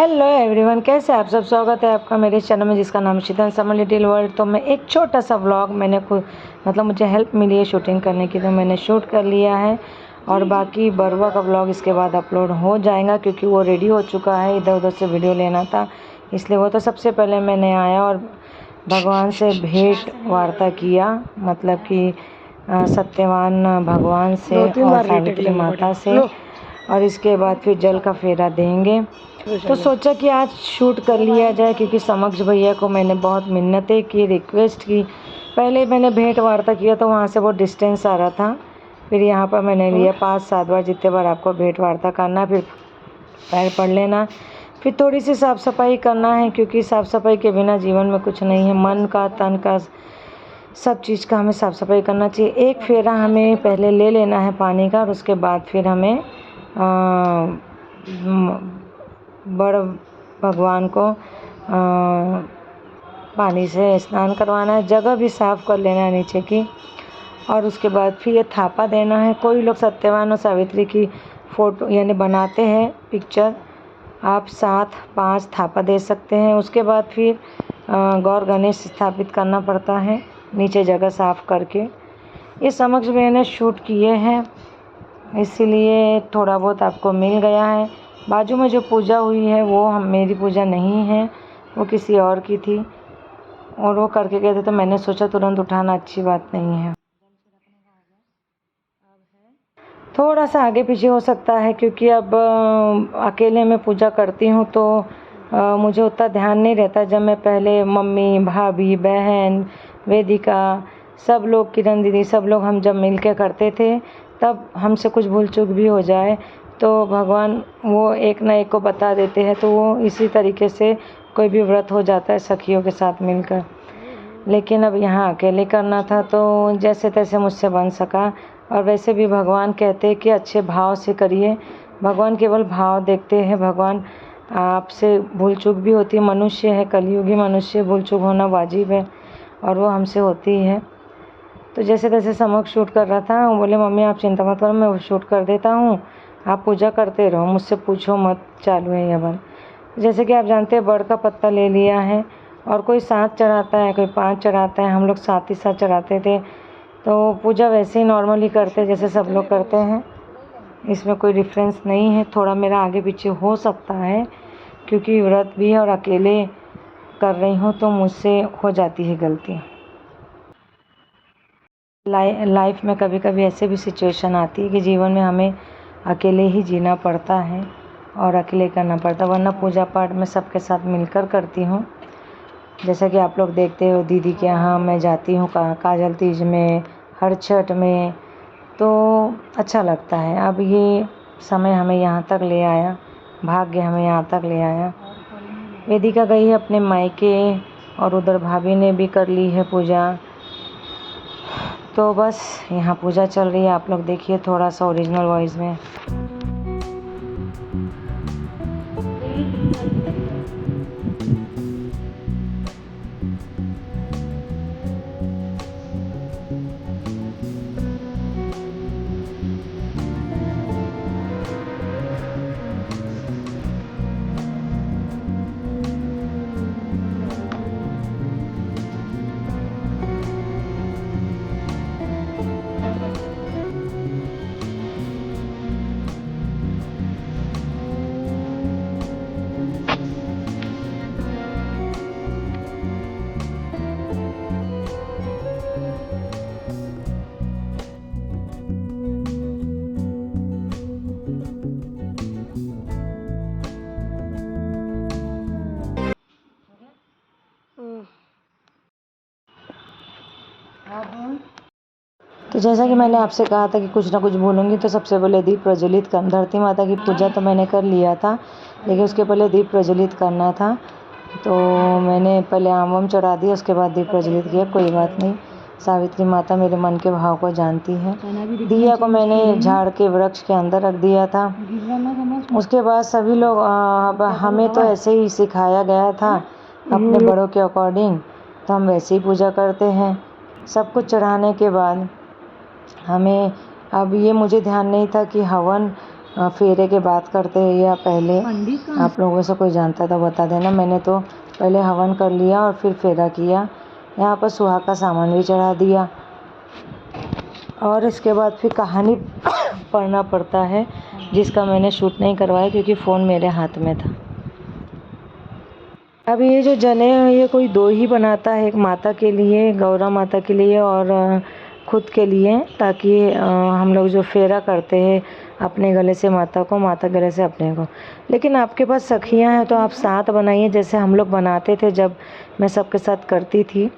Hello everyone, कैसे आप सब। स्वागत है आपका मेरे चैनल में जिसका नाम शीतल समर लिटिल वर्ल्ड। तो मैं एक छोटा सा व्लॉग मैंने खुद मुझे हेल्प मिली है शूटिंग करने की, तो मैंने शूट कर लिया है और बाकी बरवा का व्लॉग इसके बाद अपलोड हो जाएगा क्योंकि वो रेडी हो चुका है। इधर उधर से वीडियो लेना था इसलिए वो तो सबसे पहले मैंने आया और भगवान से भेंट वार्ता किया, मतलब कि सत्यवान भगवान से और सावित्री माता से, और इसके बाद फिर जल का फेरा देंगे। तो सोचा कि आज शूट कर लिया जाए क्योंकि समक्ष भैया को मैंने बहुत मिन्नतें की, रिक्वेस्ट की। पहले मैंने भेंट वार्ता किया तो वहाँ से बहुत डिस्टेंस आ रहा था, फिर यहाँ पर मैंने लिया 5-7 बार, जितने बार आपको भेंट वार्ता करना, फिर पैर पढ़ लेना, फिर थोड़ी सी साफ़ सफाई करना है क्योंकि साफ़ सफाई के बिना जीवन में कुछ नहीं है। मन का, तन का, सब चीज़ का हमें साफ़ सफाई करना चाहिए। एक फेरा हमें पहले ले लेना है पानी का और उसके बाद फिर हमें बड़ भगवान को पानी से स्नान करवाना है, जगह भी साफ़ कर लेना है नीचे की, और उसके बाद फिर ये थापा देना है। कोई लोग सत्यवान और सावित्री की फ़ोटो यानी बनाते हैं पिक्चर, आप 7-5 थापा दे सकते हैं। उसके बाद फिर गौर गणेश स्थापित करना पड़ता है नीचे जगह साफ़ करके। ये समक्ष मैंने शूट किए हैं इसीलिए थोड़ा बहुत आपको मिल गया है। बाजू में जो पूजा हुई है वो मेरी पूजा नहीं है, वो किसी और की थी और वो करके गए थे, तो मैंने सोचा तुरंत उठाना अच्छी बात नहीं है। थोड़ा सा आगे पीछे हो सकता है क्योंकि अब अकेले में पूजा करती हूँ तो मुझे उतना ध्यान नहीं रहता। जब मैं पहले मम्मी, भाभी, बहन, वेदिका, सब लोग, किरण दीदी, सब लोग हम जब मिल के करते थे तब हमसे कुछ भूल चूक भी हो जाए तो भगवान वो एक ना एक को बता देते हैं, तो वो इसी तरीके से कोई भी व्रत हो जाता है सखियों के साथ मिलकर। लेकिन अब यहाँ अकेले करना था तो जैसे तैसे मुझसे बन सका। और वैसे भी भगवान कहते हैं कि अच्छे भाव से करिए, भगवान केवल भाव देखते हैं। भगवान आपसे भूल चूक भी होती है, मनुष्य है, कलयुगी मनुष्य, भूल चूक होना वाजिब है और वो हमसे होती है। तो जैसे तैसे समक्ष शूट कर रहा था, वो बोले मम्मी आप चिंता मत करो, मैं शूट कर देता हूँ, आप पूजा करते रहो, मुझसे पूछो मत, चालू है यह बन। जैसे कि आप जानते हैं बड़ का पत्ता ले लिया है और कोई 7 चढ़ाता है, कोई 5 चढ़ाता है, हम लोग 7 ही 7 चढ़ाते थे। तो पूजा वैसे ही नॉर्मली करते जैसे सब लोग करते हैं, इसमें कोई डिफरेंस नहीं है। थोड़ा मेरा आगे पीछे हो सकता है क्योंकि व्रत भी है और अकेले कर रही हूँ तो मुझसे हो जाती है गलती। लाइफ में कभी कभी ऐसे भी सिचुएशन आती है कि जीवन में हमें अकेले ही जीना पड़ता है और अकेले करना पड़ता है, वरना पूजा पाठ में सबके साथ मिलकर करती हूँ। जैसा कि आप लोग देखते हो दीदी के यहाँ मैं जाती हूँ काजल तीज में, हर छठ में, तो अच्छा लगता है। अब ये समय हमें यहाँ तक ले आया, भाग्य हमें यहाँ तक ले आया। वेदिका गई है अपने मायके और उधर भाभी ने भी कर ली है पूजा, तो बस यहाँ पूजा चल रही है। आप लोग देखिए थोड़ा सा ओरिजिनल वॉइस में। तो जैसा कि मैंने आपसे कहा था कि कुछ ना कुछ बोलूँगी, तो सबसे पहले दीप प्रज्वलित कर, धरती माता की पूजा तो मैंने कर लिया था लेकिन उसके पहले दीप प्रज्वलित करना था, तो मैंने पहले आम वाम चढ़ा दिया, उसके बाद दीप प्रज्वलित किया। कोई बात नहीं, सावित्री माता मेरे मन के भाव को जानती है। दिया को मैंने झाड़ के वृक्ष के अंदर रख दिया था। उसके बाद सभी लोग हमें तो ऐसे ही सिखाया गया था अपने बड़ों के अकॉर्डिंग, तो हम वैसे ही पूजा करते हैं। सब कुछ चढ़ाने के बाद हमें, अब ये मुझे ध्यान नहीं था कि हवन फेरे के बात करते हैं या पहले? आप लोगों से कोई जानता तो बता देना। मैंने तो पहले हवन कर लिया और फिर फेरा किया। यहाँ पर सुहाग का सामान भी चढ़ा दिया और इसके बाद फिर कहानी पढ़ना पड़ता है, जिसका मैंने शूट नहीं करवाया क्योंकि फ़ोन मेरे हाथ में था। अब ये जो जने हैं ये कोई दो ही बनाता है, एक माता के लिए, गौरा माता के लिए और खुद के लिए, ताकि हम लोग जो फेरा करते हैं अपने गले से माता को, माता गले से अपने को। लेकिन आपके पास सखियां हैं तो आप साथ बनाइए, जैसे हम लोग बनाते थे जब मैं सबके साथ करती थी।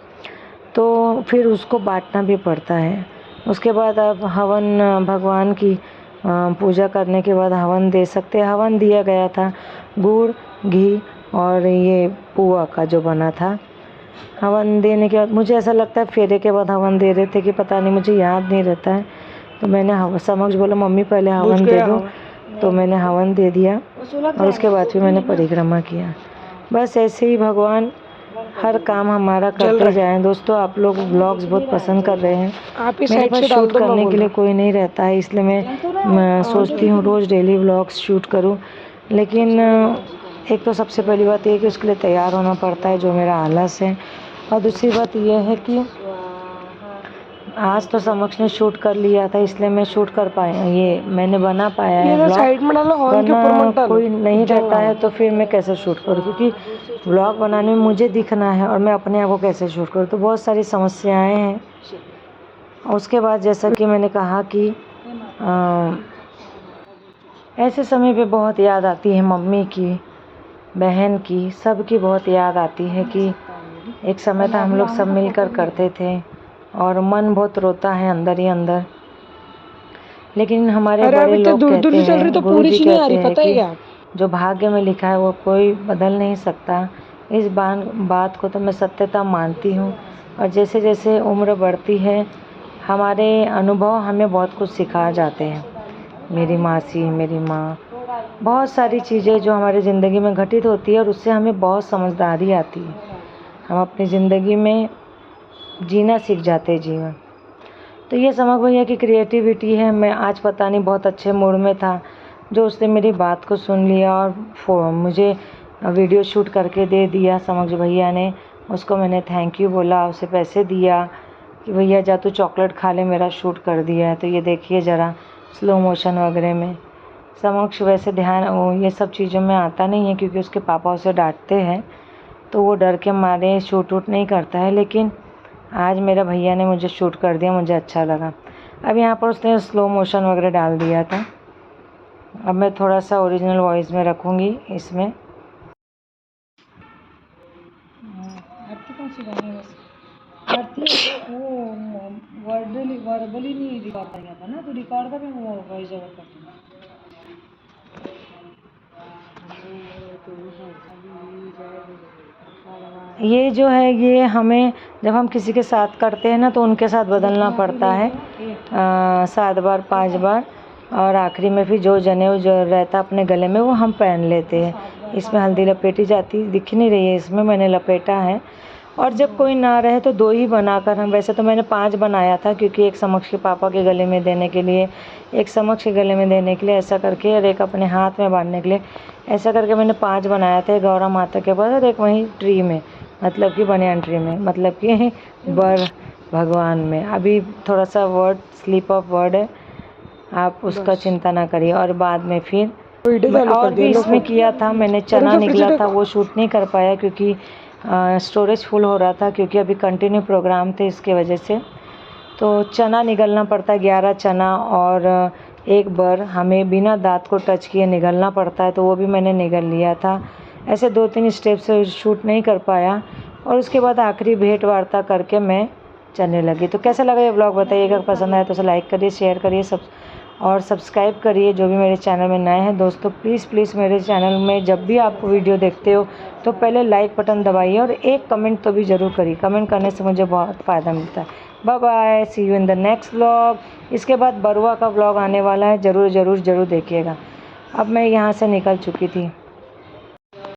तो फिर उसको बांटना भी पड़ता है। उसके बाद आप हवन भगवान की पूजा करने के बाद हवन दे सकते हैं। हवन दिया गया था गुड़, घी और ये पुआ का जो बना था। हवन देने के बाद मुझे ऐसा लगता है फेरे के बाद हवन दे रहे थे कि पता नहीं, मुझे याद नहीं रहता है। तो मैंने समक्ष बोला मम्मी पहले हवन दे दो, तो मैंने हवन दे दिया और उसके बाद फिर मैंने परिक्रमा किया। बस ऐसे ही भगवान हर काम हमारा करते जाएं। दोस्तों आप लोग व्लॉग्स बहुत पसंद कर रहे हैं। मेरे पास शूट करने के लिए कोई नहीं रहता है, इसलिए मैं सोचती हूँ रोज़ डेली व्लॉग्स शूट करूँ। लेकिन एक तो सबसे पहली बात ये है कि उसके लिए तैयार होना पड़ता है, जो मेरा आलस है। और दूसरी बात यह है कि आज तो समक्ष ने शूट कर लिया था, इसलिए मैं शूट कर पाया, ये मैंने बना पाया है। साइड में डालो, वरना कोई नहीं रहता है तो फिर मैं कैसे शूट करूँ, क्योंकि व्लॉग बनाने में मुझे दिखना है और मैं अपने आप को कैसे शूट करूँ। तो बहुत सारी समस्याएं हैं। उसके बाद जैसा कि मैंने कहा कि ऐसे समय पे बहुत याद आती है मम्मी की, बहन की, सबकी बहुत याद आती है कि एक समय था हम लोग सब मिलकर करते थे और मन बहुत रोता है अंदर ही अंदर। लेकिन हमारे बड़े लोग कहते हैं, गुरु जी कहते हैं कि जो भाग्य में लिखा है वो कोई बदल नहीं सकता। इस बात को तो मैं सत्यता मानती हूँ। और जैसे जैसे उम्र बढ़ती है हमारे अनुभव हमें बहुत कुछ सिखा जाते हैं। मेरी मासी, मेरी माँ, बहुत सारी चीज़ें जो हमारी ज़िंदगी में घटित होती है और उससे हमें बहुत समझदारी आती है। हम अपनी ज़िंदगी में जीना सीख जाते हैं जीवन। तो ये समझ भैया की क्रिएटिविटी है। मैं आज पता नहीं बहुत अच्छे मूड में था, जो उसने मेरी बात को सुन लिया और मुझे वीडियो शूट करके दे दिया। समक्ष भैया ने, उसको मैंने थैंक यू बोला, उसे पैसे दिया कि भैया जा तू चॉकलेट खा ले, मेरा शूट कर दिया है। तो ये देखिए ज़रा स्लो मोशन वगैरह में। समक्ष वैसे ध्यान ये सब चीज़ों में आता नहीं है क्योंकि उसके पापा उसे डांटते हैं, तो वो डर के मारे शूट वूट नहीं करता है। लेकिन आज मेरा भैया ने मुझे शूट कर दिया, मुझे अच्छा लगा। अब यहाँ पर उसने स्लो मोशन वगैरह डाल दिया था। अब मैं थोड़ा सा ओरिजिनल वॉइस में रखूँगी इसमें। आरती कौन सी गानी है? आरती वो वर्बली नहीं रिकॉर्ड किया था ना, तो रिकॉर्ड का भी वो वॉइस ओवर करती हूँ। ये जो है ये हमें जब हम किसी के साथ करते हैं ना तो उनके साथ बदलना पड़ता है 7 बार 5 बार, और आखिरी में फिर जो जनेऊ जो रहता अपने गले में वो हम पहन लेते हैं। इसमें हल्दी लपेटी जाती, दिख नहीं रही है इसमें, मैंने लपेटा है। और जब कोई ना रहे तो 2 ही बनाकर हम, वैसे तो मैंने 5 बनाया था क्योंकि एक समक्ष के पापा के गले में देने के लिए, एक समक्ष के गले में देने के लिए ऐसा करके, और एक अपने हाथ में बांधने के लिए ऐसा करके मैंने 5 बनाया था। गौरा माता के पास और एक वहीं ट्री में, मतलब कि बनियान ट्री में, मतलब कि बर भगवान में। अभी थोड़ा सा वर्ड स्लिप ऑफ वर्ड है, आप उसका चिंता ना करिए। और बाद में फिर और भी इसमें किया था मैंने, चना निकला था वो शूट नहीं कर पाया क्योंकि स्टोरेज फुल हो रहा था, क्योंकि अभी कंटिन्यू प्रोग्राम थे इसके वजह से। तो चना निगलना पड़ता है, 11 चना और एक बर हमें बिना दांत को टच किए निगलना पड़ता है, तो वो भी मैंने निगल लिया था। ऐसे 2-3 स्टेप से शूट नहीं कर पाया और उसके बाद आखिरी भेंट वार्ता करके मैं चलने लगी। तो कैसा लगा ये ब्लॉग बताइएगा, पसंद आया तो उसे लाइक करिए, शेयर करिए, और सब्सक्राइब करिए जो भी मेरे चैनल में नए हैं। दोस्तों प्लीज़ मेरे चैनल में जब भी आप वीडियो देखते हो तो पहले लाइक बटन दबाइए और एक कमेंट तो भी ज़रूर करिए। कमेंट करने से मुझे बहुत फ़ायदा मिलता है। Bye bye, see you in the next vlog. इसके बाद बरुआ का व्लॉग आने वाला है, ज़रूर देखिएगा। अब मैं यहाँ से निकल चुकी थी।